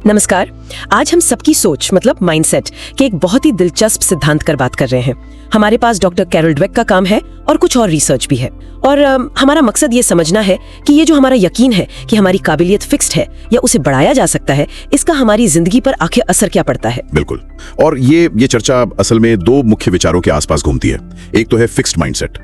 नमस्कार। आज हम सबकी सोच मतलब माइंडसेट के एक बहुत ही दिलचस्प सिद्धांत पर बात कर रहे हैं। हमारे पास डॉक्टर कैरल ड्वेक का काम है और कुछ और रिसर्च भी है और हमारा मकसद ये समझना है कि ये जो हमारा यकीन है कि हमारी काबिलियत फिक्स्ड है या उसे बढ़ाया जा सकता है, इसका हमारी जिंदगी पर आखिर असर क्या पड़ता है। बिल्कुल। और ये चर्चा असल में दो मुख्य विचारों के आसपास घूमती है। एक तो है फिक्स्ड माइंडसेट,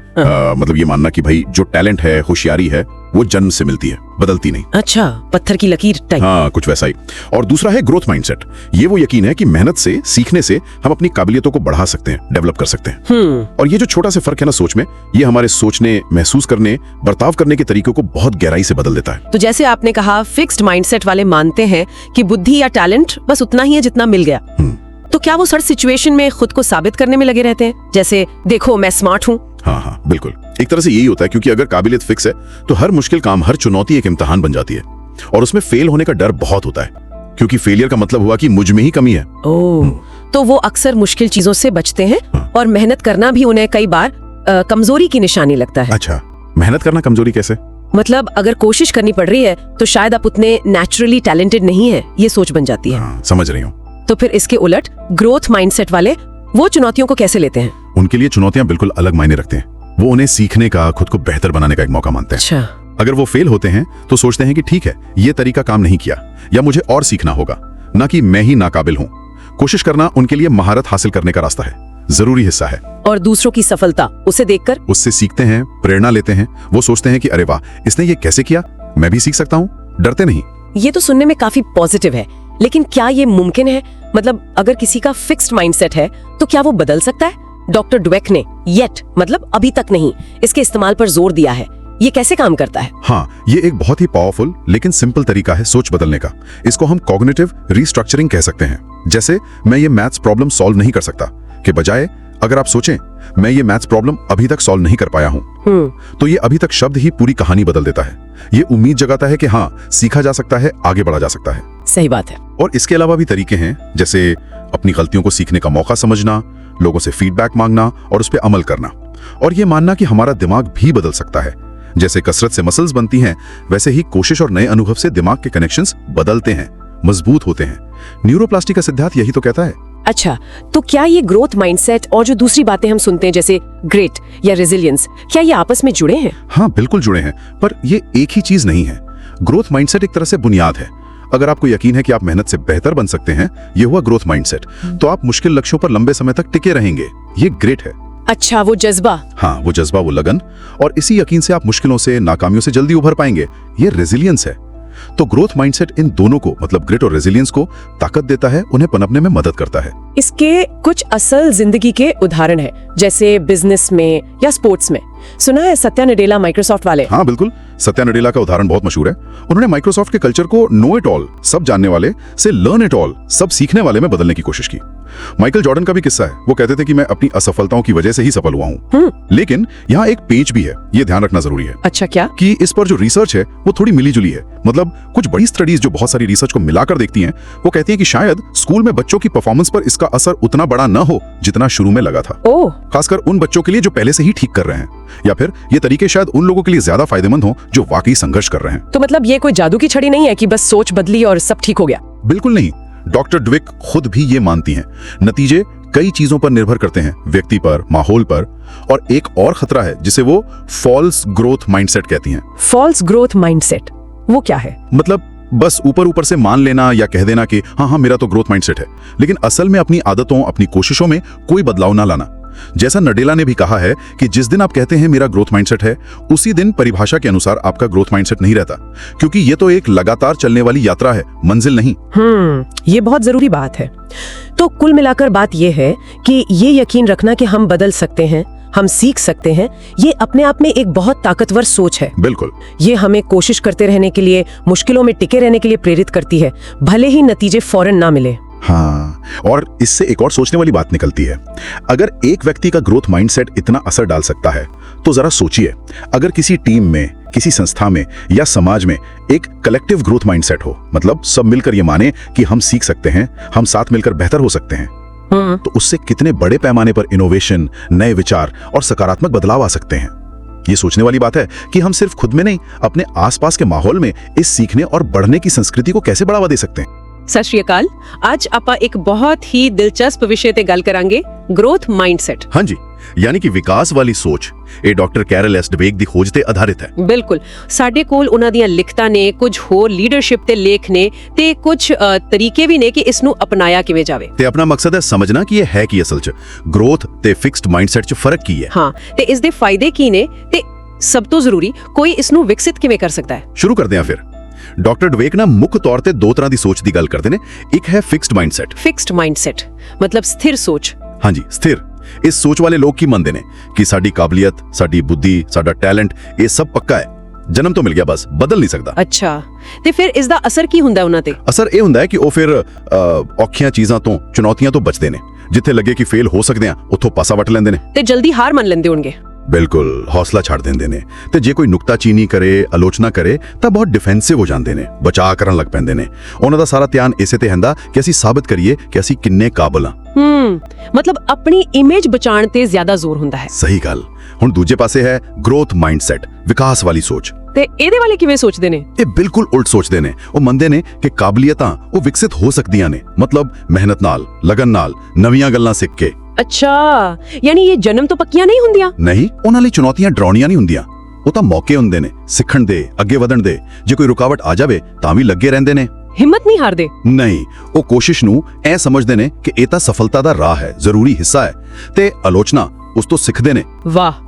मतलब ये मानना कि भाई जो टैलेंट है, होशियारी है, वो जन्म से मिलती है, बदलती नहीं। अच्छा, पत्थर की लकीर टाइप। हाँ, कुछ वैसा ही। और दूसरा है ग्रोथ माइंडसेट। ये वो यकीन है कि मेहनत से, सीखने से हम अपनी काबिलियतों को बढ़ा सकते हैं, डेवलप कर सकते हैं। और ये जो छोटा सा फर्क है ना सोच में, ये हमारे सोचने, महसूस करने, बर्ताव करने के तरीकों को बहुत गहराई से बदल देता है। तो जैसे आपने कहा, फिक्स्ड माइंडसेट वाले मानते हैं कि बुद्धि या टैलेंट बस उतना ही है जितना मिल गया। तो क्या वो हर सिचुएशन में खुद को साबित करने में लगे रहते हैं, जैसे देखो मैं स्मार्ट हूँ? हाँ, बिल्कुल। एक तरह से यही होता है, क्योंकि अगर काबिलियत फिक्स है तो हर मुश्किल काम, हर चुनौती एक इम्तिहान बन जाती है और उसमें फेल होने का डर बहुत होता है, क्योंकि फेलियर का मतलब हुआ कि मुझ में ही कमी है। ओह, तो वो अक्सर मुश्किल चीजों से बचते हैं और मेहनत करना भी उन्हें कई बार कमजोरी की निशानी लगता है। अच्छा, मेहनत करना कमजोरी कैसे? मतलब अगर कोशिश करनी पड़ रही है तो शायद आप उतने नेचुरली टैलेंटेड नहीं है, ये सोच बन जाती है। हाँ, समझ रही हूँ। तो फिर इसके उलट ग्रोथ माइंडसेट वाले वो चुनौतियों को कैसे लेते हैं? उनके लिए चुनौतियां बिल्कुल अलग मायने रखते हैं। वो उन्हें सीखने का, खुद को बेहतर बनाने का एक मौका मानते हैं। अच्छा। अगर वो फेल होते हैं तो सोचते हैं कि ठीक है, ये तरीका काम नहीं किया या मुझे और सीखना होगा, ना कि मैं ही नाकाबिल हूँ। कोशिश करना उनके लिए महारत हासिल करने का रास्ता है, जरूरी हिस्सा है। और दूसरों की सफलता उसे देखकर उससे सीखते हैं, प्रेरणा लेते हैं। वो सोचते हैं कि अरे वाह, इसने ये कैसे किया, मैं भी सीख सकता हूँ। डरते नहीं। ये तो सुनने में काफी पॉजिटिव है, लेकिन क्या ये मुमकिन है? मतलब अगर किसी का फिक्स्ड माइंडसेट है तो क्या वो बदल सकता है? डॉक्टर ड्वेक ने येट मतलब अभी तक नहीं इसके इस्तेमाल पर जोर दिया है। ये कैसे काम करता है? हाँ, ये एक बहुत ही पावरफुल लेकिन सिंपल तरीका है सोच बदलने का। इसको हम कॉग्निटिव रीस्ट्रक्चरिंग कह सकते हैं। जैसे मैं ये मैथ्स प्रॉब्लम सॉल्व नहीं कर सकता के बजाय अगर आप सोचें मैं ये मैथ्स प्रॉब्लम अभी तक सॉल्व नहीं कर पाया हूँ, तो ये अभी तक शब्द ही पूरी कहानी बदल देता है। ये उम्मीद जगाता है कि हाँ, सीखा जा सकता है, आगे बढ़ा जा सकता है। सही बात है। और इसके अलावा भी तरीके हैं, जैसे अपनी गलतियों को सीखने का मौका समझना, लोगों से फीडबैक मांगना और उस पर अमल करना, और ये मानना कि हमारा दिमाग भी बदल सकता है। जैसे कसरत से मसल्स बनती हैं, वैसे ही कोशिश और नए अनुभव से दिमाग के कनेक्शंस बदलते हैं, मजबूत होते हैं। न्यूरोप्लास्टिक का सिद्धांत यही तो कहता है। अच्छा, तो क्या ये ग्रोथ माइंडसेट और जो दूसरी बातें हम सुनते हैं जैसे ग्रेट या रेजिलियंस, क्या ये आपस में जुड़े हैं? हाँ, बिल्कुल जुड़े हैं, पर ये एक ही चीज नहीं है। ग्रोथ माइंडसेट एक तरह से बुनियाद है। अगर आपको यकीन है कि आप मेहनत से बेहतर बन सकते हैं, ये हुआ ग्रोथ माइंडसेट, तो आप मुश्किल लक्ष्यों पर लंबे समय तक टिके रहेंगे। ये ग्रेट है। अच्छा, वो जज्बा। हाँ, वो जज्बा, वो लगन, और इसी यकीन से आप मुश्किलों से, नाकामियों से जल्दी उभर पाएंगे। ये रेजिलियंस है। तो ग्रोथ माइंडसेट इन दोनों को, मतलब ग्रिट और रेजिलियंस को ताकत देता है, उन्हें पनपने में मदद करता है। इसके कुछ असल जिंदगी के उदाहरण है, जैसे बिजनेस में या स्पोर्ट्स में। सुना है सत्या नडेला, माइक्रोसॉफ्ट वाले? हाँ बिल्कुल, सत्या नडेला का उदाहरण बहुत मशहूर है। उन्होंने माइक्रोसॉफ्ट के कल्चर को नो इट ऑल, सब जानने वाले, से लर्न इट ऑल, सब सीखने वाले में बदलने की कोशिश की। माइकल जॉर्डन का भी किस्सा है। वो कहते थे कि मैं अपनी असफलताओं की वजह से ही सफल हुआ हूँ। लेकिन यहाँ एक पेच भी है, ये ध्यान रखना जरूरी है। अच्छा, क्या? कि इस पर जो रिसर्च है वो थोड़ी मिलीजुली है। मतलब कुछ बड़ी स्टडीज जो बहुत सारी रिसर्च को मिलाकर देखती हैं, वो कहती हैं कि शायद स्कूल में बच्चों की परफॉर्मेंस पर इसका असर उतना बड़ा न हो जितना शुरू में लगा था। खासकर उन बच्चों के लिए जो पहले से ही ठीक कर रहे हैं, या फिर ये तरीके शायद उन लोगों के लिए ज्यादा फायदेमंद हो जो वाकई संघर्ष कर रहे हैं। तो मतलब ये कोई जादू की छड़ी नहीं है कि बस सोच बदली और सब ठीक हो गया? बिल्कुल नहीं। डॉक्टर ड्वेक खुद भी ये मानती हैं। नतीजे कई चीजों पर निर्भर करते हैं, व्यक्ति पर, माहौल पर, और एक और खतरा है जिसे वो फॉल्स ग्रोथ माइंडसेट कहती हैं। फॉल्स ग्रोथ माइंडसेट वो क्या है? मतलब बस ऊपर ऊपर से मान लेना या कह देना कि हाँ मेरा तो ग्रोथ माइंडसेट है, लेकिन असल में अपनी आदतों, अपनी कोशिशों में कोई बदलाव ना लाना। जैसा नडेला ने भी कहा है कि जिस दिन आप कहते हैं मेरा ग्रोथ माइंडसेट है, उसी दिन परिभाषा के अनुसार आपका ग्रोथ माइंडसेट नहीं रहता, क्योंकि ये तो एक लगातार चलने वाली यात्रा है, मंजिल नहीं। ये बहुत जरूरी बात है। तो कुल मिलाकर बात ये है कि ये यकीन रखना कि हम बदल सकते हैं, हम सीख सकते हैं, ये अपने आप में एक बहुत ताकतवर सोच है। बिल्कुल। ये हमें कोशिश करते रहने के लिए, मुश्किलों में टिके रहने के लिए प्रेरित करती है, भले ही नतीजे फौरन ना मिले। हाँ, और इससे एक और सोचने वाली बात निकलती है। अगर एक व्यक्ति का ग्रोथ माइंडसेट इतना असर डाल सकता है, तो जरा सोचिए, अगर किसी टीम में, किसी संस्था में या समाज में एक कलेक्टिव ग्रोथ माइंडसेट हो, मतलब सब मिलकर ये माने कि हम सीख सकते हैं, हम साथ मिलकर बेहतर हो सकते हैं, तो उससे कितने बड़े पैमाने पर इनोवेशन, नए विचार और सकारात्मक बदलाव आ सकते हैं। ये सोचने वाली बात है कि हम सिर्फ खुद में नहीं, अपने आसपास के माहौल में इस सीखने और बढ़ने की संस्कृति को कैसे बढ़ावा दे सकते हैं। ਸਤਿ ਸ਼੍ਰੀ ਅਕਾਲ। ਅੱਜ ਆਪਾਂ ਇੱਕ ਬਹੁਤ ਹੀ ਦਿਲਚਸਪ ਵਿਸ਼ੇ ਤੇ ਗੱਲ ਕਰਾਂਗੇ, ਗ੍ਰੋਥ ਮਾਈਂਡਸੈਟ। ਹਾਂਜੀ, ਯਾਨੀ ਕਿ ਵਿਕਾਸ ਵਾਲੀ ਸੋਚ। ਇਹ ਡਾਕਟਰ ਕੈਰਲ ਐਸ ਡਵੇਕ ਦੀ ਖੋਜ ਤੇ ਆਧਾਰਿਤ ਹੈ। ਬਿਲਕੁਲ, ਸਾਡੇ ਕੋਲ ਉਹਨਾਂ ਦੀਆਂ ਲਿਖਤਾਂ ਨੇ, ਕੁਝ ਹੋਰ ਲੀਡਰਸ਼ਿਪ ਤੇ ਲੇਖ ਨੇ ਤੇ ਕੁਝ ਤਰੀਕੇ ਵੀ ਨੇ ਕਿ ਇਸ ਨੂੰ ਅਪਣਾਇਆ ਕਿਵੇਂ ਜਾਵੇ। ਤੇ ਆਪਣਾ ਮਕਸਦ ਹੈ ਸਮਝਣਾ ਕਿ ਇਹ ਹੈ ਕੀ ਅਸਲ 'ਚ, ਗ੍ਰੋਥ ਤੇ ਫਿਕਸਡ ਮਾਈਂਡਸੈਟ 'ਚ ਫਰਕ ਕੀ ਹੈ। ਹਾਂ, ਤੇ ਇਸ ਦੇ ਫਾਇਦੇ ਕੀ ਨੇ ਤੇ ਸਭ ਤੋਂ ਜ਼ਰੂਰੀ, ਕੋਈ ਇਸ ਨੂੰ ਵਿਕਸਿਤ ਕਿਵੇਂ ਕਰ ਸਕਦਾ ਹੈ। ਸ਼ੁਰੂ ਕਰਦੇ ਹਾਂ ਫਿਰ। ਡਾਕਟਰ ਡਵੇਕ ਨਾ ਮੁੱਖ ਤੌਰ ਤੇ ਦੋ ਤਰ੍ਹਾਂ ਦੀ ਸੋਚ ਦੀ ਗੱਲ ਕਰਦੇ ਨੇ। ਇੱਕ ਹੈ ਫਿਕਸਡ ਮਾਈਂਡਸੈਟ। ਫਿਕਸਡ ਮਾਈਂਡਸੈਟ ਮਤਲਬ ਸਥਿਰ ਸੋਚ। ਹਾਂਜੀ, ਸਥਿਰ। ਇਸ ਸੋਚ ਵਾਲੇ ਲੋਕ ਕੀ ਮੰਨਦੇ ਨੇ ਕਿ ਸਾਡੀ ਕਾਬਲੀਅਤ, ਸਾਡੀ ਬੁੱਧੀ, ਸਾਡਾ ਟੈਲੈਂਟ ਇਹ ਸਭ ਪੱਕਾ ਹੈ, ਜਨਮ ਤੋਂ ਮਿਲ ਗਿਆ, ਬਸ ਬਦਲ ਨਹੀਂ ਸਕਦਾ। ਅੱਛਾ, ਤੇ ਫਿਰ ਇਸ ਦਾ ਅਸਰ ਕੀ ਹੁੰਦਾ ਉਹਨਾਂ ਤੇ? ਅਸਰ ਇਹ ਹੁੰਦਾ ਹੈ ਕਿ ਉਹ ਫਿਰ ਔਖੀਆਂ ਚੀਜ਼ਾਂ ਤੋਂ, ਚੁਣੌਤੀਆਂ ਤੋਂ ਬਚਦੇ ਨੇ। ਜਿੱਥੇ ਲੱਗੇ ਕਿ ਫੇਲ ਹੋ ਸਕਦੇ ਆ, ਉੱਥੋਂ ਪਾਸਾ ਵੱਟ ਲੈਂਦੇ ਨੇ ਤੇ ਜਲਦੀ ਹਾਰ ਮੰਨ ਲੈਂਦੇ ਹੋਣਗੇ। ਬਿਲਕੁਲ, ਹੌਸਲਾ ਛੱਡ ਦਿੰਦੇ ਨੇ। ਤੇ ਜੇ ਕੋਈ ਨੁਕਤਾਚੀਨੀ ਕਰੇ, ਆਲੋਚਨਾ ਕਰੇ ਤਾਂ ਬਹੁਤ ਡਿਫੈਂਸਿਵ ਹੋ ਜਾਂਦੇ ਨੇ, ਬਚਾਅ ਕਰਨ ਲੱਗ ਪੈਂਦੇ ਨੇ। ਉਹਨਾਂ ਦਾ ਸਾਰਾ ਧਿਆਨ ਇਸੇ ਤੇ ਹੁੰਦਾ ਕਿ ਅਸੀਂ ਸਾਬਤ ਕਰੀਏ ਕਿ ਅਸੀਂ ਕਿੰਨੇ ਕਾਬਲ ਹਾਂ। ਮਤਲਬ ਆਪਣੀ ਇਮੇਜ ਬਚਾਉਣ ਤੇ ਜ਼ਿਆਦਾ ਜ਼ੋਰ ਹੁੰਦਾ ਹੈ। ਸਹੀ ਗੱਲ। ਹੁਣ ਦੂਜੇ ਪਾਸੇ ਹੈ ਗ੍ਰੋਥ ਮਾਈਂਡਸੈਟ, ਵਿਕਾਸ ਵਾਲੀ ਸੋਚ। ਤੇ ਇਹਦੇ ਵਾਲੇ ਕਿਵੇਂ ਸੋਚਦੇ ਨੇ? ਇਹ ਬਿਲਕੁਲ ਉਲਟ ਸੋਚਦੇ ਨੇ। ਉਹ ਮੰਨਦੇ ਨੇ ਕਿ ਕਾਬਲੀਅਤਾਂ ਉਹ ਵਿਕਸਿਤ ਹੋ ਸਕਦੀਆਂ ਨੇ, ਮਤਲਬ ਮਿਹਨਤ ਨਾਲ, ਲਗਨ ਨਾਲ, ਨਵੀਆਂ ਗੱਲਾਂ ਸਿੱਖ ਕੇ। ਅੱਛਾ, ਯਾਨੀ ਇਹ ਜਨਮ ਤੋਂ ਪੱਕੀਆਂ ਨਹੀਂ ਹੁੰਦੀਆਂ? ਨਹੀਂ, ਉਹਨਾਂ ਲਈ ਚੁਣੌਤੀਆਂ ਡਰਾਉਣੀਆਂ ਨਹੀਂ ਹੁੰਦੀਆਂ। ਉਹ ਤਾਂ ਮੌਕੇ ਹੁੰਦੇ ਨੇ ਸਿੱਖਣ ਦੇ, ਅੱਗੇ ਵਧਣ ਦੇ। ਜੇ ਕੋਈ ਰੁਕਾਵਟ ਆ ਜਾਵੇ ਤਾਂ ਵੀ ਲੱਗੇ ਰਹਿੰਦੇ ਨੇ, ਹਿੰਮਤ ਨਹੀਂ ਹਾਰਦੇ। ਨਹੀਂ, ਉਹ ਕੋਸ਼ਿਸ਼ ਨੂੰ ਐ ਸਮਝਦੇ ਨੇ ਕਿ ਇਹ ਤਾਂ ਸਫਲਤਾ ਦਾ ਰਾਹ ਹੈ, ਜ਼ਰੂਰੀ ਹਿੱਸਾ ਹੈ, ਤੇ ਆਲੋਚਨਾ ਉਸ ਤੋਂ ਸਿੱਖਦੇ ਨੇ। ਵਾਹ।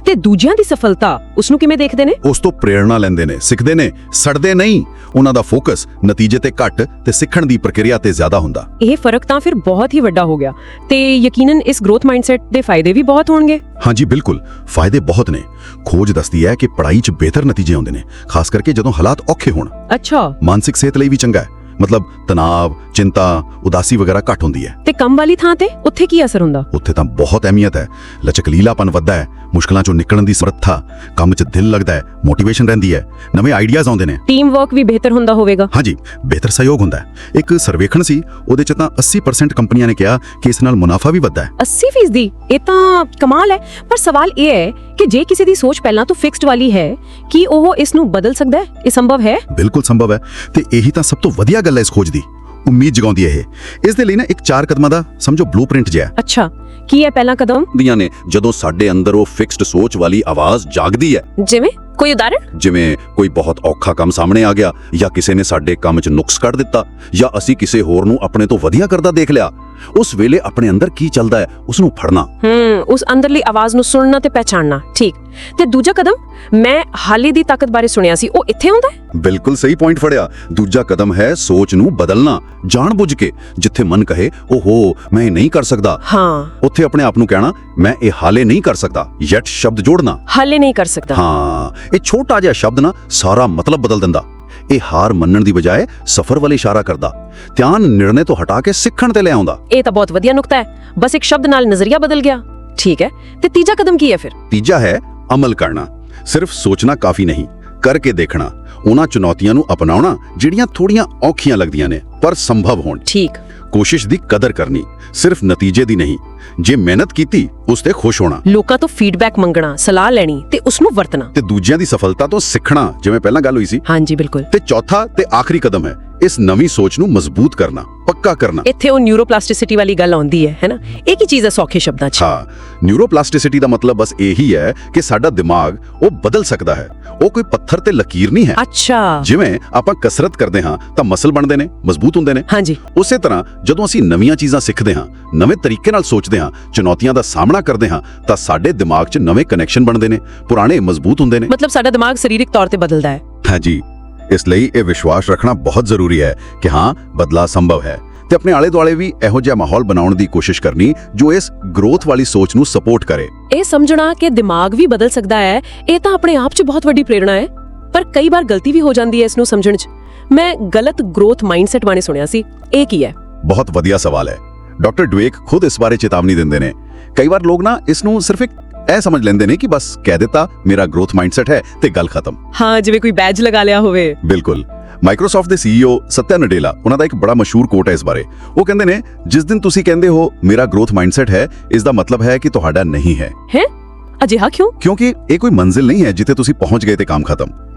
ਤੇ ਦੂਜਿਆਂ ਦੀ ਸਫਲਤਾ ਉਸ ਨੂੰ ਕਿਵੇਂ ਦੇਖਦੇ ਨੇ? ਉਸ ਤੋਂ ਪ੍ਰੇਰਣਾ ਲੈਂਦੇ ਨੇ, ਸਿੱਖਦੇ ਨੇ, ਸੜਦੇ ਨਹੀਂ। ਉਹਨਾਂ ਦਾ ਫੋਕਸ ਨਤੀਜੇ ਤੇ ਘੱਟ ਤੇ ਸਿੱਖਣ ਦੀ ਪ੍ਰਕਿਰਿਆ ਤੇ ਜ਼ਿਆਦਾ ਹੁੰਦਾ। ਇਹ ਫਰਕ ਤਾਂ ਫਿਰ ਬਹੁਤ ਹੀ ਵੱਡਾ ਹੋ ਗਿਆ ਤੇ ਯਕੀਨਨ ਇਸ ਗ੍ਰੋਥ ਮਾਈਂਡਸੈਟ ਦੇ ਫਾਇਦੇ ਵੀ ਬਹੁਤ ਹੋਣਗੇ। ਹਾਂਜੀ ਬਿਲਕੁਲ, ਫਾਇਦੇ ਬਹੁਤ ਨੇ। ਖੋਜ ਦੱਸਦੀ ਹੈ ਕਿ ਪੜ੍ਹਾਈ 'ਚ ਬਿਹਤਰ ਨਤੀਜੇ ਆਉਂਦੇ ਨੇ, ਖਾਸ ਕਰਕੇ ਜਦੋਂ ਹਾਲਾਤ ਔਖੇ ਹੋਣ। ਅੱਛਾ। ਮਾਨਸਿਕ ਸਿਹਤ ਲਈ ਵੀ ਚੰਗਾ ਹੈ, ਮਤਲਬ ਤਣਾਅ, ਚਿੰਤਾ, ਉਦਾਸੀ ਵਗੈਰਾ ਘੱਟ ਹੁੰਦੀ ਹੈ। ਤੇ ਕੰਮ ਵਾਲੀ ਥਾਂ ਤੇ ਉੱਥੇ ਕੀ ਅਸਰ ਹੁੰਦਾ? ਉੱਥੇ ਤਾਂ ਬਹੁਤ ਅਹਿਮੀਅਤ ਹੈ। ਲਚਕੀਲਾਪਨ ਵੱਧਦਾ ਹੈ, ਮੁਸ਼ਕਲਾਂ 'ਚੋਂ ਨਿਕਲਣ ਦੀ ਸਮਰੱਥਾ, ਕੰਮ 'ਚ ਦਿਲ ਲੱਗਦਾ ਹੈ, ਮੋਟੀਵੇਸ਼ਨ ਰਹਿੰਦੀ ਹੈ, ਨਵੇਂ ਆਈਡੀਆਜ਼ ਆਉਂਦੇ ਨੇ। ਟੀਮ ਵਰਕ ਵੀ ਬਿਹਤਰ ਹੁੰਦਾ ਹੋਵੇਗਾ। ਹਾਂਜੀ, ਬਿਹਤਰ ਸਹਿਯੋਗ ਹੁੰਦਾ ਹੈ। ਇੱਕ ਸਰਵੇਖਣ ਸੀ, ਉਹਦੇ 'ਚ ਤਾਂ 80% ਕੰਪਨੀਆਂ ਨੇ ਕਿਹਾ ਕਿ ਇਸ ਨਾਲ ਮੁਨਾਫਾ ਵੀ ਵੱਧਦਾ ਹੈ। 80%? ਇਹ ਤਾਂ ਕਮਾਲ ਹੈ। ਪਰ ਸਵਾਲ ਇਹ ਹੈ ਕਿ ਜੇ ਕਿਸੇ ਦੀ ਸੋਚ ਪਹਿਲਾਂ ਤੋਂ ਫਿਕਸਡ ਵਾਲੀ ਹੈ, ਕੀ ਉਹ ਇਸ ਨੂੰ ਬਦਲ ਸਕਦਾ ਹੈ? ਇਹ ਸੰਭਵ ਹੈ? ਬਿਲਕੁਲ ਸੰਭਵ ਹੈ, ਤੇ ਇਹੀ ਤਾਂ ਸਭ ਤੋਂ ਵਧੀਆ ਗੱਲ ਹੈ ਇਸ ਖੋਜ ਦੀ। ਉਮੀਦ ਜਗਾਉਂਦੀ ਹੈ ਇਹ। ਇਸ ਦੇ ਲਈ ਨਾ ਇੱਕ 4 ਕਦਮਾਂ ਦਾ ਸਮਝੋ ਬਲੂਪ੍ਰਿੰਟ ਜਿਹਾ। ਅੱਛਾ, ਕੀ ਹੈ ਪਹਿਲਾ ਕਦਮ? ਦੀਆਂ ਨੇ ਜਦੋਂ ਸਾਡੇ ਅੰਦਰ ਉਹ ਫਿਕਸਡ ਸੋਚ ਵਾਲੀ ਆਵਾਜ਼ ਜਾਗਦੀ ਹੈ। ਜਿਵੇਂ ਕੋਈ ਉਦਾਹਰਣ? ਜਿਵੇਂ ਕੋਈ ਬਹੁਤ ਔਖਾ ਕੰਮ ਸਾਹਮਣੇ ਆ ਗਿਆ, ਜਾਂ ਕਿਸੇ ਨੇ ਸਾਡੇ ਕੰਮ 'ਚ ਨੁਕਸ ਕੱਢ ਦਿੱਤਾ, ਜਾਂ ਅਸੀਂ ਕਿਸੇ ਹੋਰ ਨੂੰ ਆਪਣੇ ਤੋਂ ਵਧੀਆ ਕਰਦਾ ਦੇਖ ਲਿਆ। ਉਸ ਵੇਲੇ ਆਪਣੇ ਅੰਦਰ ਕੀ ਚੱਲਦਾ ਹੈ ਉਸ ਨੂੰ ਫੜਨਾ। ਉਸ ਅੰਦਰਲੀ ਆਵਾਜ਼ ਨੂੰ ਸੁਣਨਾ ਤੇ ਪਹਿਚਾਨਣਾ। ਠੀਕ। ਤੇ ਦੂਜਾ ਕਦਮ? ਮੈਂ ਹਾਲੇ ਦੀ ਤਾਕਤ ਬਾਰੇ ਸੁਣਿਆ ਸੀ, ਉਹ ਇੱਥੇ ਆਉਂਦਾ ਹੈ? ਬਿਲਕੁਲ ਸਹੀ ਪੁਆਇੰਟ ਫੜਿਆ। ਦੂਜਾ ਕਦਮ ਹੈ ਸੋਚ ਨੂੰ ਬਦਲਣਾ, ਜਾਣਬੁੱਝ ਕੇ। ਜਿੱਥੇ ਮਨ ਕਹੇ ਓਹੋ ਮੈਂ ਇਹ ਨਹੀਂ ਕਰ ਸਕਦਾ, ਉੱਥੇ ਆਪਣੇ ਆਪ ਨੂੰ ਕਹਿਣਾ ਮੈਂ ਇਹ ਹਾਲੇ ਨਹੀਂ ਕਰ ਸਕਦਾ। ਯਟ ਸ਼ਬਦ ਜੋੜਨਾ। ਹਾਲੇ ਨਹੀਂ ਕਰ ਸਕਦਾ। ਹਾਂ, ਇਹ ਛੋਟਾ ਜਿਹਾ ਸ਼ਬਦ ਨਾ ਸਾਰਾ ਮਤਲਬ ਬਦਲ ਦਿੰਦਾ। ਇਹ ਹਾਰ ਮੰਨਣ ਦੀ ਬਜਾਏ ਸਫ਼ਰ ਵੱਲ ਇਸ਼ਾਰਾ ਕਰਦਾ, ਧਿਆਨ ਨਿਰਣੇ ਤੋਂ ਹਟਾ ਕੇ ਸਿੱਖਣ ਤੇ ਲੈ ਆਉਂਦਾ। ਇਹ ਤਾਂ ਬਹੁਤ ਵਧੀਆ ਨੁਕਤਾ ਹੈ। ਬਸ ਇੱਕ ਸ਼ਬਦ ਨਾਲ ਨਜ਼ਰੀਆ ਬਦਲ ਗਿਆ। ਠੀਕ ਹੈ, ਤੇ ਤੀਜਾ ਕਦਮ ਕੀ ਹੈ ਫਿਰ? ਤੀਜਾ ਹੈ ਅਮਲ ਕਰਨਾ। ਸਿਰਫ ਸੋਚਣਾ ਕਾਫੀ ਨਹੀਂ, ਕਰਕੇ ਦੇਖਣਾ। ਉਹਨਾਂ ਚੁਣੌਤੀਆਂ ਨੂੰ ਅਪਣਾਉਣਾ ਜਿਹੜੀਆਂ ਥੋੜੀਆਂ ਔਖੀਆਂ ਲੱਗਦੀਆਂ ਨੇ ਪਰ ਸੰਭਵ ਹੋਣ। ਠੀਕ। ਕੋਸ਼ਿਸ਼ ਦੀ ਕਦਰ ਕਰਨੀ, ਸਿਰਫ ਨਤੀਜੇ ਦੀ ਨਹੀਂ। ਜੇ ਮਿਹਨਤ ਕੀਤੀ ਉਸ ਤੇ ਖੁਸ਼ ਹੋਣਾ। ਲੋਕਾਂ ਤੋਂ ਫੀਡਬੈਕ ਮੰਗਣਾ, ਸਲਾਹ ਲੈਣੀ ਤੇ ਉਸ ਨੂੰ ਵਰਤਣਾ। ਤੇ ਦੂਜਿਆਂ ਦੀ ਸਫਲਤਾ ਤੋਂ ਸਿੱਖਣਾ, ਜਿਵੇਂ ਪਹਿਲਾਂ ਗੱਲ ਹੋਈ ਸੀ। ਹਾਂਜੀ ਬਿਲਕੁਲ। ਤੇ ਚੌਥਾ ਤੇ ਆਖਰੀ ਕਦਮ ਹੈ ਇਸ ਨਵੀਂ ਸੋਚ ਨੂੰ ਮਜ਼ਬੂਤ ਕਰਨਾ, ਪੱਕਾ ਕਰਨਾ। ਇੱਥੇ ਉਹ ਨਿਊਰੋਪਲਾਸਟਿਸਿਟੀ ਵਾਲੀ ਗੱਲ ਆਉਂਦੀ ਹੈ ਨਾ? ਇਹ ਕੀ ਚੀਜ਼ ਹੈ ਸੌਖੇ ਸ਼ਬਦਾਂ 'ਚ? ਹਾਂ, ਨਿਊਰੋਪਲਾਸਟਿਸਿਟੀ ਦਾ ਮਤਲਬ ਬਸ ਇਹੀ ਹੈ ਕਿ ਸਾਡਾ ਦਿਮਾਗ ਉਹ ਬਦਲ ਸਕਦਾ ਹੈ। ਉਹ ਕੋਈ ਪੱਥਰ ਤੇ ਲਕੀਰ ਨਹੀਂ ਹੈ। ਅੱਛਾ। ਜਿਵੇਂ ਆਪਾਂ ਕਸਰਤ ਕਰਦੇ ਹਾਂ ਤਾਂ ਮਸਲ ਬਣਦੇ ਨੇ, ਮਜ਼ਬੂਤ ਹੁੰਦੇ ਨੇ। ਹਾਂਜੀ। ਉਸੇ ਤਰ੍ਹਾਂ ਜਦੋਂ ਅਸੀਂ ਨਵੀਆਂ ਚੀਜ਼ਾਂ ਸਿੱਖਦੇ ਹਾਂ, ਨਵੇਂ ਤਰੀਕੇ ਨਾਲ ਸੋਚਦੇ ਹਾਂ, ਚੁਣੌਤੀਆਂ ਦਾ ਸਾਹਮਣਾ ਕਰਦੇ ਹਾਂ, ਤਾਂ ਸਾਡੇ ਦਿਮਾਗ 'ਚ ਨਵੇਂ ਕਨੈਕਸ਼ਨ ਬਣਦੇ ਨੇ, ਪੁਰਾਣੇ ਮਜ਼ਬੂਤ ਹੁੰਦੇ ਨੇ। ਮਤਲਬ ਸਾਡਾ ਦਿਮਾਗ ਸਰੀਰਕ ਤੌਰ ਤੇ ਬਦਲਦਾ ਹੈ। ਹਾਂਜੀ, ਇਸ ਲਈ ਇਹ ਵਿਸ਼ਵਾਸ ਰੱਖਣਾ ਬਹੁਤ ਜ਼ਰੂਰੀ ਹੈ ਕਿ ਹਾਂ, ਬਦਲਾਅ ਸੰਭਵ ਹੈ। ਤੇ ਆਪਣੇ ਆਲੇ ਦੁਆਲੇ ਵੀ ਇਹੋ ਜਿਹਾ ਮਾਹੌਲ ਬਣਾਉਣ ਦੀ ਕੋਸ਼ਿਸ਼ ਕਰਨੀ ਜੋ ਇਸ ਗ੍ਰੋਥ ਵਾਲੀ ਸੋਚ ਨੂੰ ਸਪੋਰਟ ਕਰੇ। ਇਹ ਸਮਝਣਾ ਕਿ ਦਿਮਾਗ ਵੀ ਬਦਲ ਸਕਦਾ ਹੈ, ਇਹ ਤਾਂ ਆਪਣੇ ਆਪ 'ਚ ਬਹੁਤ ਵੱਡੀ ਪ੍ਰੇਰਣਾ ਹੈ। ਪਰ ਕਈ ਵਾਰ ਗਲਤੀ ਵੀ ਹੋ ਜਾਂਦੀ ਹੈ ਇਸ ਨੂੰ ਸਮਝਣ 'ਚ। ਮੈਂ ਗਲਤ ਗ੍ਰੋਥ ਮਾਈਂਡਸੈਟ ਬਾਰੇ ਸੁਣਿਆ ਸੀ, ਇਹ ਕੀ ਹੈ? ਬਹੁਤ ਵਧੀਆ ਸਵਾਲ ਹੈ। ਡਾਕਟਰ ਡਵੇਕ ਖੁਦ ਇਸ ਬਾਰੇ ਚੇਤਾਵਨੀ ਦਿੰਦੇ ਨੇ। ਕਈ ਵਾਰ ਲੋਕ ਨਾ ਇਸ ਨੂੰ ਸਿਰਫ ਇੱਕ ਇਹ ਸਮਝ ਲੈਂਦੇ ਨੇ ਕਿ ਬਸ ਕਹਿ ਦਿੱਤਾ ਮੇਰਾ ਗ੍ਰੋਥ ਮਾਈਂਡਸੈਟ ਹੈ ਤੇ ਗੱਲ ਖਤਮ। ਹਾਂ, ਜਿਵੇਂ ਕੋਈ ਬੈਜ ਲਗਾ ਲਿਆ ਹੋਵੇ। ਬਿਲਕੁਲ। ਮਾਈਕਰੋਸਾਫਟ ਦੇ CEO ਸਤਿਆ ਨਡੇਲਾ, ਉਹਨਾਂ ਦਾ ਇੱਕ ਬੜਾ ਮਸ਼ਹੂਰ ਕੋਟ ਹੈ ਇਸ ਬਾਰੇ। ਉਹ ਕਹਿੰਦੇ ਨੇ, ਜਿਸ ਦਿਨ ਤੁਸੀਂ ਕਹਿੰਦੇ ਹੋ ਮੇਰਾ ਗ੍ਰੋਥ ਮਾਈਂਡਸੈਟ ਹੈ, ਇਸ ਦਾ ਮਤਲਬ ਹੈ ਕਿ ਤੁਹਾਡਾ ਨਹੀਂ ਹੈ। ਅਜਿਹਾ ਕਿਉਂ? ਕਿਉਂਕਿ ਇਹ ਕੋਈ ਮੰਜ਼ਿਲ ਨਹੀਂ ਹੈ ਜਿੱਥੇ ਤੁਸੀਂ ਪਹੁੰਚ ਗਏ ਤੇ ਕੰਮ ਖਤਮ।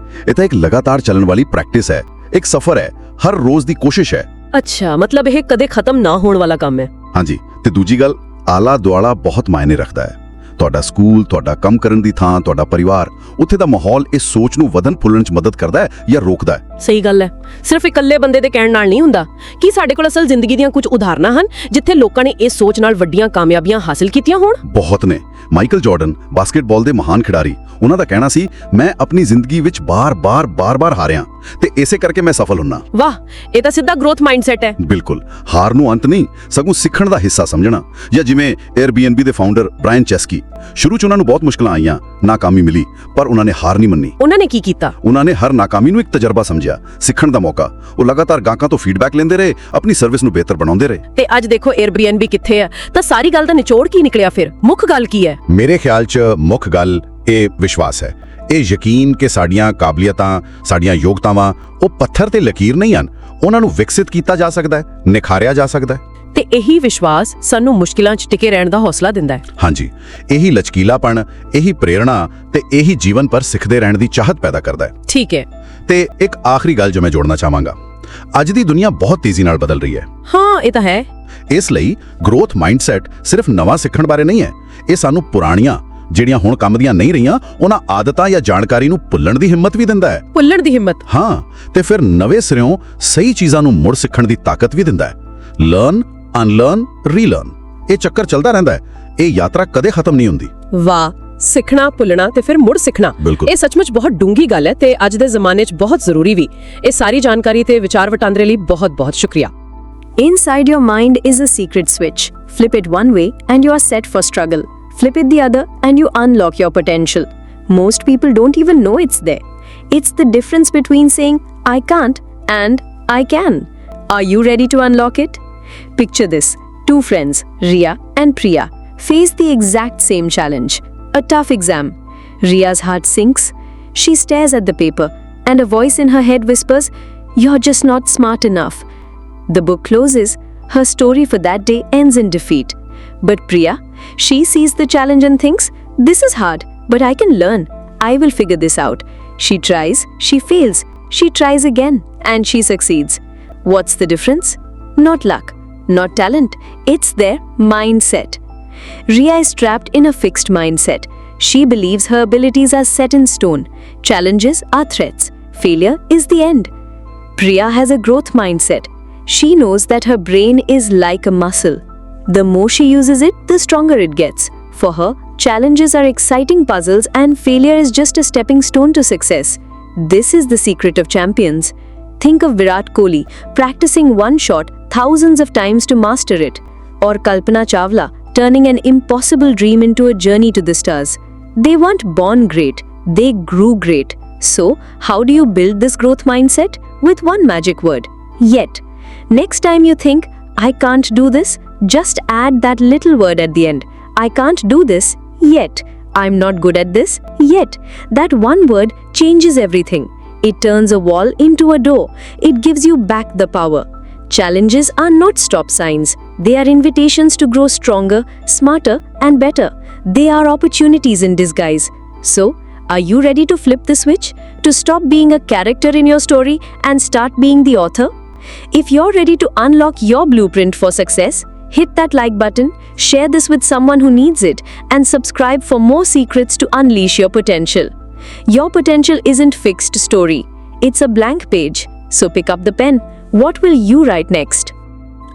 ਇਹ ਤਾਂ ਇੱਕ ਲਗਾਤਾਰ ਚੱਲਣ ਵਾਲੀ ਪ੍ਰੈਕਟਿਸ ਹੈ, ਇੱਕ ਸਫ਼ਰ ਹੈ, ਹਰ ਰੋਜ਼ ਦੀ ਕੋਸ਼ਿਸ਼ ਹੈ। ਅੱਛਾ, ਮਤਲਬ ਇਹ ਕਦੇ ਖਤਮ ਨਾ ਹੋਣ ਵਾਲਾ ਕੰਮ ਹੈ। ਹਾਂਜੀ, ਤੇ ਦੂਜੀ ਗੱਲ, ਆਲਾ ਦੁਆਲਾ ਬਹੁਤ ਮਾਇਨੇ ਰੱਖਦਾ ਹੈ। ਤੁਹਾਡਾ ਸਕੂਲ, ਤੁਹਾਡਾ ਕੰਮ ਕਰਨ ਦੀ ਥਾਂ, ਤੁਹਾਡਾ ਪਰਿਵਾਰ, ਉੱਥੇ ਦਾ ਮਾਹੌਲ ਇਸ ਸੋਚ ਨੂੰ ਵਧਣ ਫੁੱਲਣ 'ਚ ਮਦਦ ਕਰਦਾ ਹੈ ਜਾਂ ਰੋਕਦਾ ਹੈ? ਸਹੀ ਗੱਲ ਹੈ। ਸਿਰਫ ਇਕੱਲੇ ਬੰਦੇ ਦੇ ਕਹਿਣ ਨਾਲ ਨਹੀਂ ਹੁੰਦਾ। ਕੀ ਸਾਡੇ ਕੋਲ ਅਸਲ ਜ਼ਿੰਦਗੀ ਦੀਆਂ ਕੁਝ ਉਦਾਹਰਨਾਂ ਹਨ ਜਿੱਥੇ ਲੋਕਾਂ ਨੇ ਇਸ ਸੋਚ ਨਾਲ ਵੱਡੀਆਂ ਕਾਮਯਾਬੀਆਂ ਹਾਸਲ ਕੀਤੀਆਂ ਹੋਣ? ਬਹੁਤ ਨੇ। ਮਾਈਕਲ ਜਾਰਡਨ, ਬਾਸਕਟਬਾਲ ਦੇ ਮਹਾਨ ਖਿਡਾਰੀ, ਉਹਨਾਂ ਦਾ ਕਹਿਣਾ ਸੀ, ਮੈਂ ਆਪਣੀ ਜ਼ਿੰਦਗੀ ਵਿੱਚ ਬਾਰ-ਬਾਰ ਹਾਰਿਆ ਤੇ ਇਸੇ ਕਰਕੇ ਮੈਂ ਸਫਲ ਹੁੰਨਾ। ਵਾਹ, ਇਹ ਤਾਂ ਸਿੱਧਾ ਗ੍ਰੋਥ ਮਾਈਂਡਸੈਟ ਹੈ। ਬਿਲਕੁਲ, ਹਾਰ ਨੂੰ ਅੰਤ ਨਹੀਂ, ਸਗੋਂ ਸਿੱਖਣ ਦਾ ਹਿੱਸਾ ਸਮਝਣਾ। ਜਾਂ ਜਿਵੇਂ 에ਅਰਬੀਐਨਬੀ ਦੇ ਫਾਊਂਡਰ ਬ੍ਰਾਇਨ ਚੈਸਕੀ, ਸ਼ੁਰੂ 'ਚ ਉਹਨਾਂ ਨੂੰ ਬਹੁਤ ਮੁਸ਼ਕਲਾਂ ਆਈਆਂ, ਨਾਕਾਮੀ ਮਿਲੀ, ਪਰ ਉਹਨਾਂ ਨੇ ਹਾਰ ਨਹੀਂ ਮੰਨੀ। ਉਹਨਾਂ ਨੇ ਕੀ ਕੀਤਾ? ਉਹਨਾਂ ਨੇ ਹਰ ਨਾਕਾਮੀ ਨੂੰ ਇੱਕ ਤਜਰਬਾ ਸਮਝਿਆ, ਸਿੱਖਣ ਦਾ ਮੌਕਾ। ਉਹ ਲਗਾਤਾਰ ਗਾਹਕਾਂ ਤੋਂ ਫੀਡਬੈਕ ਲੈਂਦੇ ਰਹੇ, ਆਪਣੀ ਸਰਵਿਸ ਨੂੰ ਬਿਹਤਰ ਬਣਾਉਂਦੇ ਰਹੇ। ਤੇ ਅੱਜ ਦੇਖੋ 에ਅਰਬੀਐਨਬੀ ਕਿੱਥੇ ਹੈ। ਤਾਂ ਸਾਰੀ ਗੱਲ ਦਾ ਨਿਚੋੜ ਕੀ ਨਿਕਲਿਆ ਫਿਰ? ਮੁੱਖ ਗੱਲ ਕੀ ਹੈ? ਮੇਰੇ ਖਿਆਲ 'ਚ ਮੁੱਖ ਗੱਲ ਇਹ ਵਿਸ਼ਵਾਸ ਹੈ। ਇਹ ਯਕੀਨ ਕਿ ਸਾਡੀਆਂ ਕਾਬਲੀਅਤਾਂ, ਸਾਡੀਆਂ ਯੋਗਤਾਵਾਂ ਉਹ ਪੱਥਰ ਤੇ ਲਕੀਰ ਨਹੀਂ ਹਨ, ਉਹਨਾਂ ਨੂੰ ਵਿਕਸਿਤ ਕੀਤਾ ਜਾ ਸਕਦਾ ਹੈ, ਨਿਖਾਰਿਆ ਜਾ ਸਕਦਾ ਹੈ। ਤੇ ਇਹੀ ਵਿਸ਼ਵਾਸ ਸਾਨੂੰ ਮੁਸ਼ਕਿਲਾਂ 'ਚ ਟਿਕੇ ਰਹਿਣ ਦਾ ਹੌਸਲਾ ਦਿੰਦਾ ਹੈ। ਹਾਂਜੀ, ਇਹੀ ਲਚਕੀਲਾਪਣ, ਇਹੀ ਪ੍ਰੇਰਣਾ ਤੇ ਇਹੀ ਜੀਵਨ ਪਰ ਸਿੱਖਦੇ ਰਹਿਣ ਦੀ ਚਾਹਤ ਪੈਦਾ ਕਰਦਾ ਹੈ। ਠੀਕ ਹੈ। ਤੇ ਇੱਕ ਆਖਰੀ ਗੱਲ ਜੋ ਮੈਂ ਜੋੜਨਾ ਚਾਹਾਂਗਾ, ਅੱਜ ਦੀ ਦੁਨੀਆ ਬਹੁਤ ਤੇਜ਼ੀ ਨਾਲ ਬਦਲ ਰਹੀ ਹੈ। ਹਾਂ, ਇਹ ਤਾਂ ਹੈ। ਇਸ ਲਈ ਗ੍ਰੋਥ ਮਾਈਂਡਸੈਟ ਸਿਰਫ ਨਵਾਂ ਸਿੱਖਣ ਬਾਰੇ ਨਹੀਂ ਹੈ, ਇਹ ਸਾਨੂੰ ਪੁਰਾਣੀਆਂ, ਜਿਹੜੀਆਂ ਹੁਣ ਕੰਮ ਦੀਆਂ ਨਹੀਂ ਰਹੀਆਂ, ਉਹਨਾਂ ਆਦਤਾਂ ਜਾਂ ਜਾਣਕਾਰੀ ਨੂੰ ਭੁੱਲਣ ਦੀ ਹਿੰਮਤ ਵੀ ਦਿੰਦਾ ਹੈ। ਭੁੱਲਣ ਦੀ ਹਿੰਮਤ? ਹਾਂ, ਤੇ ਫਿਰ ਨਵੇਂ ਸਿਰਿਓਂ ਸਹੀ ਚੀਜ਼ਾਂ ਨੂੰ ਮੁੜ ਸਿੱਖਣ ਦੀ ਤਾਕਤ ਵੀ ਦਿੰਦਾ ਹੈ। ਲਰਨ, ਅਨਲਰਨ, ਰੀਲਰਨ, ਇਹ ਚੱਕਰ ਚੱਲਦਾ ਰਹਿੰਦਾ ਹੈ। ਇਹ ਯਾਤਰਾ ਕਦੇ ਖਤਮ ਨਹੀਂ ਹੁੰਦੀ। ਵਾਹ, ਸਿੱਖਣਾ, ਭੁੱਲਣਾ ਤੇ ਫਿਰ ਮੁੜ ਸਿੱਖਣਾ। ਬਿਲਕੁਲ। ਇਹ ਸੱਚਮੁੱਚ ਬਹੁਤ ਡੂੰਗੀ ਗੱਲ ਹੈ ਤੇ ਅੱਜ ਦੇ ਜ਼ਮਾਨੇ 'ਚ ਬਹੁਤ ਜ਼ਰੂਰੀ ਵੀ। ਇਹ ਸਾਰੀ ਜਾਣਕਾਰੀ ਤੇ ਵਿਚਾਰ ਵਟਾਂਦਰੇ ਲਈ ਬਹੁਤ-ਬਹੁਤ ਸ਼ੁਕਰੀਆ। Inside your mind is a secret switch. Flip it one way and you are set for struggle. Flip it the other and you unlock your potential. Most people don't even know it's there. It's the difference between saying, I can't and I can. Are you ready to unlock it? Picture this. Two friends, Ria and Priya, face the exact same challenge. A tough exam. Ria's heart sinks. She stares at the paper and a voice in her head whispers, you're just not smart enough. The book closes. Her story for that day ends in defeat. But Priya, she sees the challenge and thinks, this is hard, but I can learn. I will figure this out. She tries, she fails. She tries again, and she succeeds. What's the difference? Not luck, not talent. It's their mindset. Ria is trapped in a fixed mindset. She believes her abilities are set in stone. Challenges are threats. Failure is the end. Priya has a growth mindset. She knows that her brain is like a muscle. The more she uses it, the stronger it gets. For her, challenges are exciting puzzles and failure is just a stepping stone to success. This is the secret of champions. Think of Virat Kohli practicing one shot thousands of times to master it. Or Kalpana Chawla turning an impossible dream into a journey to the stars. They weren't born great, they grew great. So, how do you build this growth mindset? With one magic word: yet. Next time you think, I can't do this, just add that little word at the end. I can't do this, yet. I'm not good at this, yet. That one word changes everything. It turns a wall into a door. It gives you back the power. Challenges are not stop signs. They are invitations to grow stronger, smarter, and better. They are opportunities in disguise. So, are you ready to flip the switch? To stop being a character in your story and start being the author? If you're ready to unlock your blueprint for success, hit that like button, share this with someone who needs it, and subscribe for more secrets to unleash your potential. Your potential isn't fixed story. It's a blank page. So pick up the pen. What will you write next?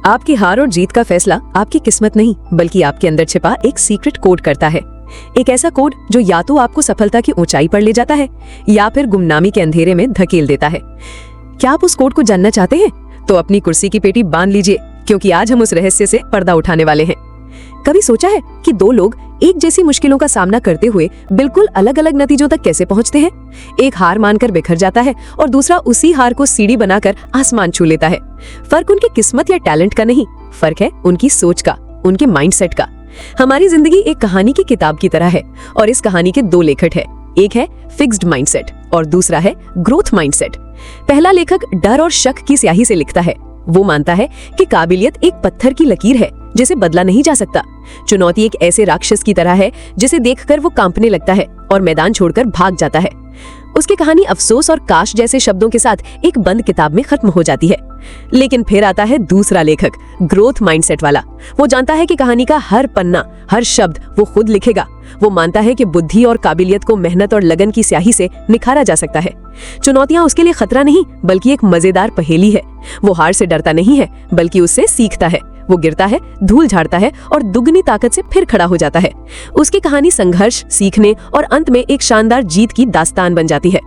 आपकी हार और जीत का फैसला आपकी किस्मत नहीं, बल्कि आपके अंदर छिपा एक सीक्रेट कोड करता है। एक ऐसा कोड जो या तो आपको सफलता की ऊंचाई पर ले जाता है या फिर गुमनामी के अंधेरे में धकेल देता है। क्या आप उस कोड को जानना चाहते हैं? तो अपनी कुर्सी की पेटी बांध लीजिए, क्योंकि आज हम उस रहस्य से पर्दा उठाने वाले हैं। कभी सोचा है कि दो लोग एक जैसी मुश्किलों का सामना करते हुए बिल्कुल अलग अलग नतीजों तक कैसे पहुंचते हैं? एक हार मानकर बिखर जाता है और दूसरा उसी हार को सीढ़ी बनाकर आसमान छू लेता है। फर्क उनकी किस्मत या टैलेंट का नहीं, फर्क है उनकी सोच का, उनके माइंडसेट का। हमारी जिंदगी एक कहानी की किताब की तरह है और इस कहानी के दो लेखक हैं। एक है फिक्स्ड माइंडसेट और दूसरा है ग्रोथ माइंडसेट। पहला लेखक डर और शक की स्याही से लिखता है। वो मानता है कि काबिलियत एक पत्थर की लकीर है जिसे बदला नहीं जा सकता। चुनौती एक ऐसे राक्षस की तरह है जिसे देखकर वो कांपने लगता है और मैदान छोड़कर भाग जाता है। उसकी कहानी अफसोस और काश जैसे शब्दों के साथ एक बंद किताब में खत्म हो जाती है। लेकिन फिर आता है दूसरा लेखक, ग्रोथ माइंडसेट वाला। वो जानता है कि कहानी का हर पन्ना, हर शब्द वो खुद लिखेगा। वो मानता है कि बुद्धि और काबिलियत को मेहनत और लगन की स्याही से निखारा जा सकता है। चुनौतियां उसके लिए खतरा नहीं, बल्कि एक मजेदार पहेली है। वो हार से डरता नहीं है, बल्कि उससे सीखता है। वो गिरता है, धूल झाड़ता है और दुगनी ताकत से फिर खड़ा हो जाता है। उसकी कहानी संघर्ष, सीखने और अंत में एक शानदार जीत की दास्तान बन जाती है।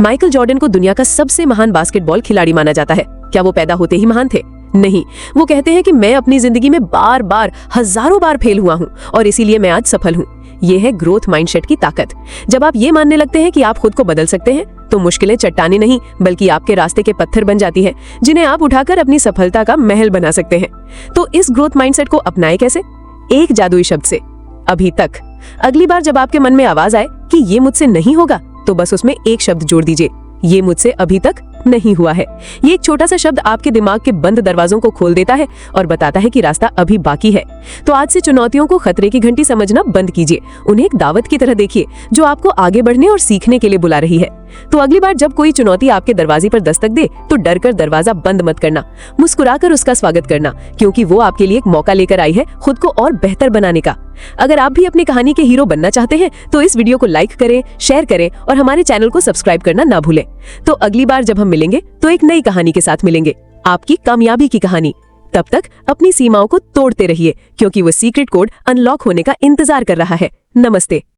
माइकल जॉर्डन को दुनिया का सबसे महान बास्केटबॉल खिलाड़ी माना जाता है। क्या वो पैदा होते ही महान थे? नहीं। वो कहते हैं कि मैं अपनी जिंदगी में बार बार, हजारों बार फेल हुआ हूं और इसीलिए मैं आज सफल हूं। ये है ग्रोथ माइंडसेट की ताकत। जब आप ये मानने लगते हैं कि आप खुद को बदल सकते हैं, तो मुश्किलें चट्टानें नहीं, बल्कि आपके रास्ते के पत्थर बन जाती हैं, जिन्हें आप उठाकर अपनी सफलता का महल बना सकते हैं। तो इस ग्रोथ माइंडसेट को अपनाएं कैसे? एक जादुई शब्द से, अभी तक। अगली बार जब आपके मन में आवाज आए कि ये मुझसे नहीं होगा, तो बस उसमें एक शब्द जोड़ दीजिए, ये मुझसे अभी तक नहीं हुआ है। ये एक छोटा सा शब्द आपके दिमाग के बंद दरवाजों को खोल देता है और बताता है कि रास्ता अभी बाकी है। तो आज से चुनौतियों को खतरे की घंटी समझना बंद कीजिए। उन्हें एक दावत की तरह देखिए, जो आपको आगे बढ़ने और सीखने के लिए बुला रही है। तो अगली बार जब कोई चुनौती आपके दरवाजे पर दस्तक दे, तो डर कर दरवाजा बंद मत करना, मुस्कुराकर उसका स्वागत करना, क्योंकि वो आपके लिए एक मौका लेकर आई है खुद को और बेहतर बनाने का। अगर आप भी अपनी कहानी के हीरो बनना चाहते हैं, तो इस वीडियो को लाइक करें, शेयर करें और हमारे चैनल को सब्सक्राइब करना ना भूलें। तो अगली बार जब हम मिलेंगे, तो एक नई कहानी के साथ मिलेंगे, आपकी कामयाबी की कहानी। तब तक अपनी सीमाओं को तोड़ते रहिए, क्योंकि वो सीक्रेट कोड अनलॉक होने का इंतजार कर रहा है। नमस्ते।